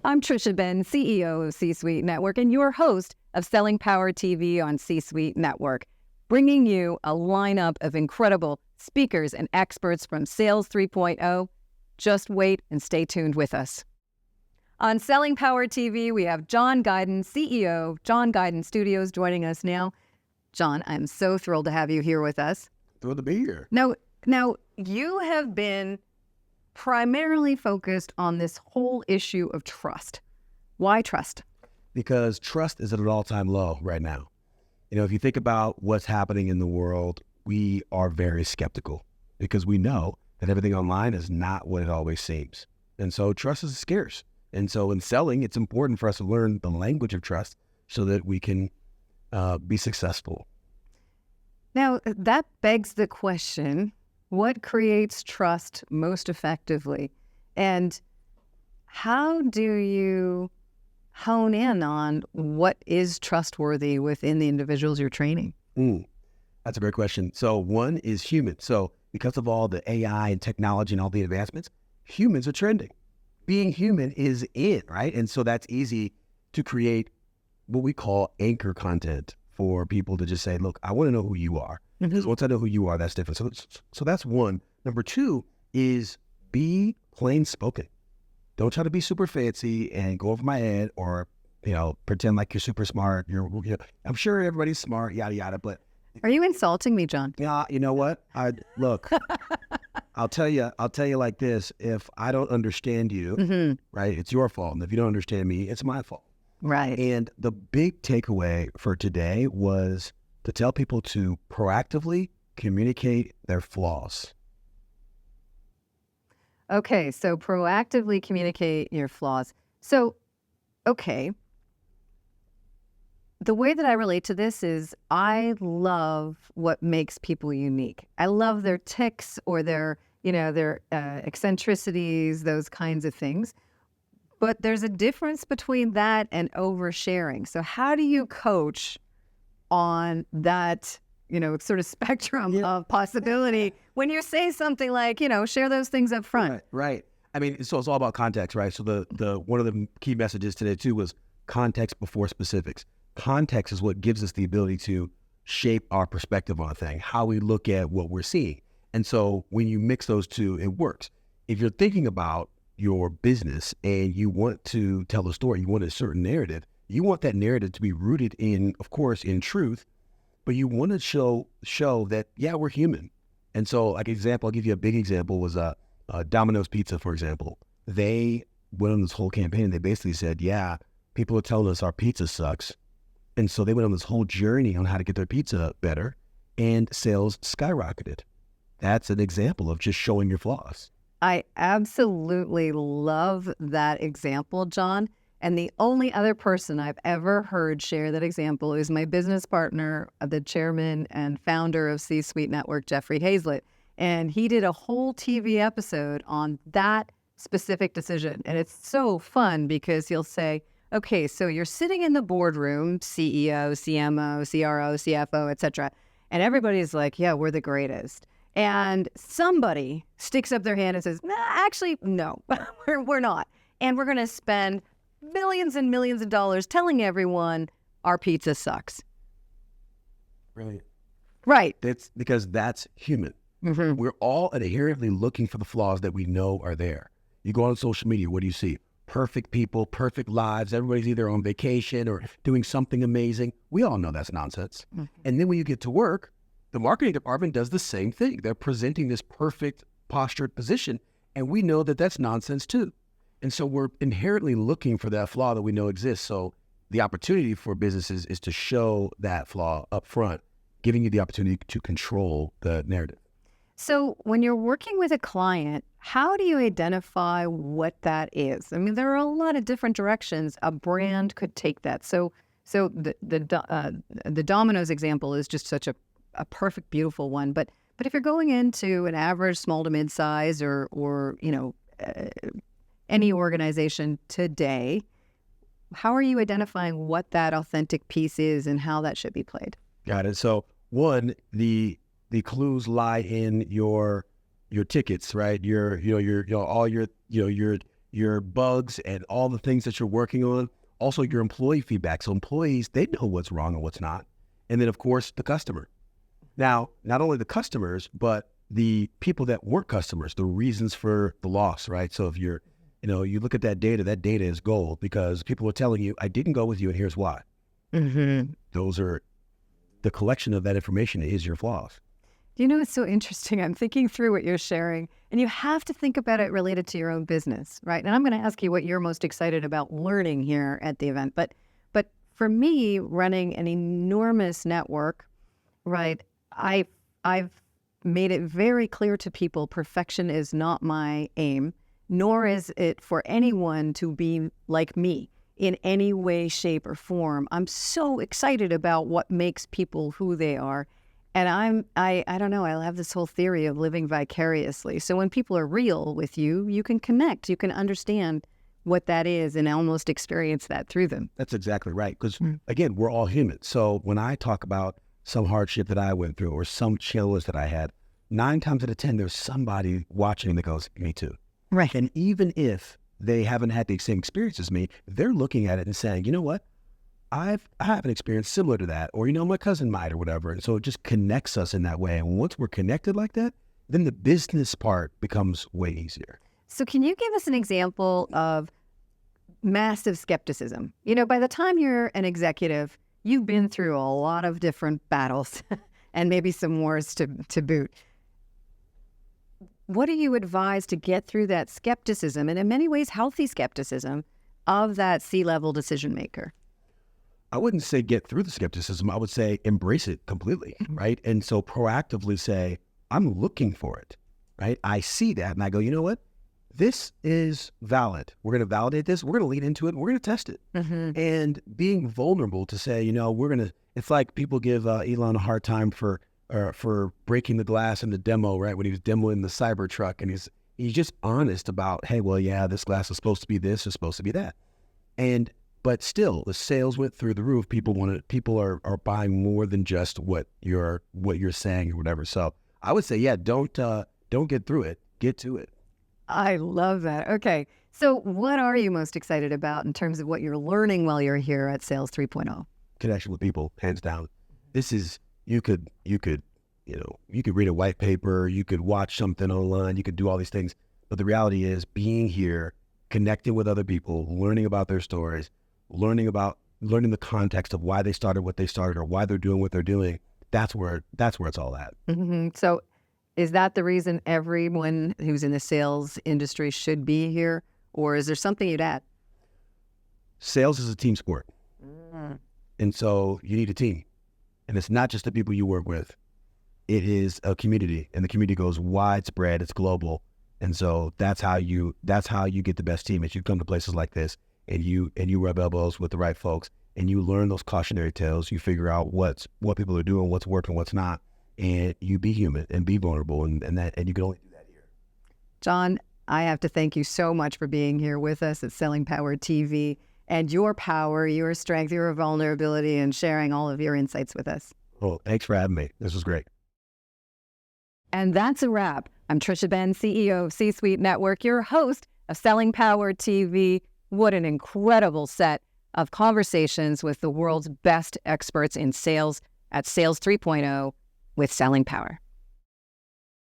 I'm Tricia Benn, CEO of C-Suite Network and your host of Selling Power TV on C-Suite Network, bringing you a lineup of incredible speakers and experts from Sales 3.0. Just wait and stay tuned with us. On Selling Power TV, we have John Guydon, CEO of John Guydon Studios, joining us now. John, I'm so thrilled to have you here with us. Thrilled to be here. Now, you have been primarily focused on this whole issue of trust. Why trust? Because trust is at an all-time low right now. You know, if you think about what's happening in the world, we are very skeptical because we know that everything online is not what it always seems. And so trust is scarce. And so in selling, it's important for us to learn the language of trust so that we can be successful. Now, that begs the question, what creates trust most effectively? And how do you hone in on what is trustworthy within the individuals you're training? That's a great question. So one is human. So because of all the AI and technology and all the advancements, humans are trending. Being human is in, right? And so that's easy to create what we call anchor content for people to just say, look, I want to know who you are. Because once I know who you are, that's different. So that's one. Number two is be plain spoken. Don't try to be super fancy and go over my head or, pretend like you're super smart. I'm sure everybody's smart, yada, yada. But are you insulting me, John? Yeah, you know what? Look, I'll tell you like this. If I don't understand you, right, it's your fault. And if you don't understand me, it's my fault. Right. And the big takeaway for today was to tell people to proactively communicate their flaws. Okay, so proactively communicate your flaws. So, okay, the way that I relate to this is I love what makes people unique. I love their tics or their eccentricities, those kinds of things. But there's a difference between that and oversharing. So how do you coach on that, sort of spectrum of possibility when you say something like, share those things up front? Right. I mean, so it's all about context, right? So the one of the key messages today too was context before specifics. Context is what gives us the ability to shape our perspective on a thing, how we look at what we're seeing. And so when you mix those two, it works. If you're thinking about your business and you want to tell a story, you want a certain narrative, you want that narrative to be rooted in, of course, in truth, but you want to show that, yeah, we're human. And so, like example, I'll give you a big example was Domino's Pizza, for example. They went on this whole campaign and they basically said, yeah, people are telling us our pizza sucks. And so they went on this whole journey on how to get their pizza better and sales skyrocketed. That's an example of just showing your flaws. I absolutely love that example, John. And the only other person I've ever heard share that example is my business partner, the chairman and founder of C-Suite Network, Jeffrey Hazlett. And he did a whole TV episode on that specific decision. And it's so fun because he'll say, okay, so you're sitting in the boardroom, CEO, CMO, CRO, CFO, et cetera. And everybody's like, yeah, we're the greatest. And somebody sticks up their hand and says, nah, actually, no, we're not. And we're going to spend millions and millions of dollars telling everyone our pizza sucks. Brilliant. Right. That's because that's human. We're all inherently looking for the flaws that we know are there. You go on social media, what do you see? Perfect people, perfect lives. Everybody's either on vacation or doing something amazing. We all know that's nonsense. And then when you get to work, the marketing department does the same thing. They're presenting this perfect postured position, and we know that that's nonsense too. And so we're inherently looking for that flaw that we know exists. So the opportunity for businesses is to show that flaw up front, giving you the opportunity to control the narrative. So when you're working with a client, how do you identify what that is? I mean, there are a lot of different directions a brand could take that. So the Domino's example is just such a perfect, beautiful one. But if you're going into an average, small to mid-size or any organization today, how are you identifying what that authentic piece is and how that should be played? Got it. So one, the clues lie in your tickets, right? Your your bugs and all the things that you're working on. Also your employee feedback. So employees, they know what's wrong and what's not. And then of course the customer. Now, not only the customers, but the people that weren't customers, the reasons for the loss, right? So if you're, you look at that data is gold because people are telling you, I didn't go with you and here's why. Those are the collection of that information is your flaws. You know, it's so interesting. I'm thinking through what you're sharing, and you have to think about it related to your own business, right? And I'm going to ask you what you're most excited about learning here at the event. But for me, running an enormous network, right, I've made it very clear to people perfection is not my aim, nor is it for anyone to be like me in any way, shape, or form. I'm so excited about what makes people who they are. And I don't know, I have this whole theory of living vicariously. So when people are real with you, you can connect, you can understand what that is and almost experience that through them. That's exactly right. Because again, we're all human. So when I talk about some hardship that I went through or some challenge that I had, 9 times out of 10, there's somebody watching that goes, me too. Right. And even if they haven't had the same experience as me, they're looking at it and saying, you know what? I have an experience similar to that, or, my cousin might or whatever. And so it just connects us in that way. And once we're connected like that, then the business part becomes way easier. So can you give us an example of massive skepticism? By the time you're an executive, you've been through a lot of different battles and maybe some wars to boot. What do you advise to get through that skepticism, and in many ways healthy skepticism, of that C-level decision maker? I wouldn't say get through the skepticism. I would say embrace it completely, right? And so proactively say, I'm looking for it, right? I see that and I go, you know what? This is valid. We're going to validate this. We're going to lean into it. And we're going to test it. And being vulnerable to say, it's like people give Elon a hard time for breaking the glass in the demo, right? When he was demoing the Cybertruck, and he's just honest about, hey, well, yeah, this glass is supposed to be this, it's supposed to be that. But still, the sales went through the roof. People are buying more than just what you're saying or whatever. So I would say, yeah, don't get through it. Get to it. I love that. Okay. So what are you most excited about in terms of what you're learning while you're here at Sales 3.0? Connection with people, hands down. This is, you could read a white paper, you could watch something online, you could do all these things. But the reality is being here, connecting with other people, learning about their stories, learning the context of why they started what they started or why they're doing what they're doing. That's where it's all at. So is that the reason everyone who's in the sales industry should be here? Or is there something you'd add? Sales is a team sport. And so you need a team. And it's not just the people you work with. It is a community, and the community goes widespread. It's global. And so that's how you get the best team. Is you come to places like this and you rub elbows with the right folks and you learn those cautionary tales. You figure out what people are doing, what's working, what's not, and you be human and be vulnerable, and you can only do that here. John, I have to thank you so much for being here with us at Selling Power TV, and your power, your strength, your vulnerability, and sharing all of your insights with us. Well, thanks for having me. This was great. And that's a wrap. I'm Tricia Benn, CEO of C-Suite Network, your host of Selling Power TV. What an incredible set of conversations with the world's best experts in sales at Sales 3.0 with Selling Power.